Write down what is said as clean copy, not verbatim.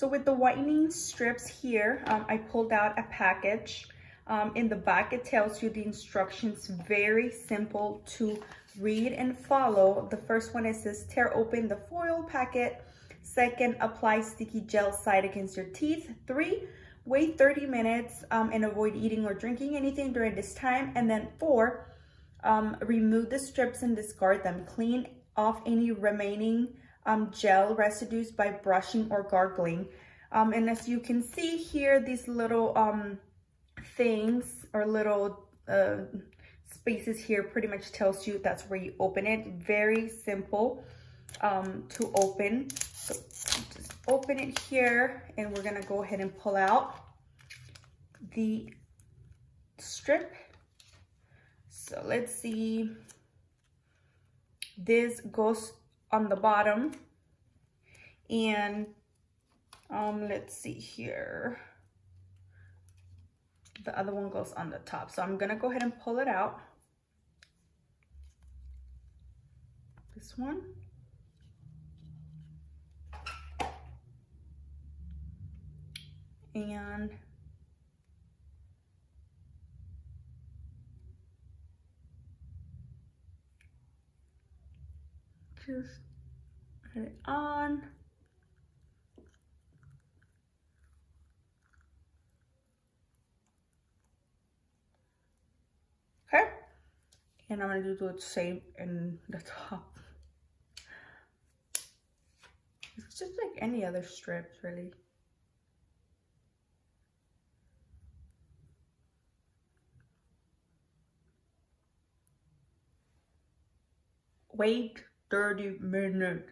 So with the whitening strips here, I pulled out a package. In the back, it tells you the instructions, very simple to read and follow. The first one, it says tear open the foil packet. Second, apply sticky gel side against your teeth. 3, wait 30 minutes and avoid eating or drinking anything during this time. And then 4, remove the strips and discard them. Clean off any remaining gel residues by brushing or gargling. And as you can see here, these little things or little spaces here pretty much tells you that's where you open it. Very simple to open. So just open it here, and we're gonna go ahead and pull out the strip. So let's see, this goes on the bottom, and let's see here, the other one goes on the top. So I'm gonna go ahead and pull it out. This one. And just put it on. Okay, and I'm gonna do the same in the top. It's just like any other strips, really. Wait 30 minutes.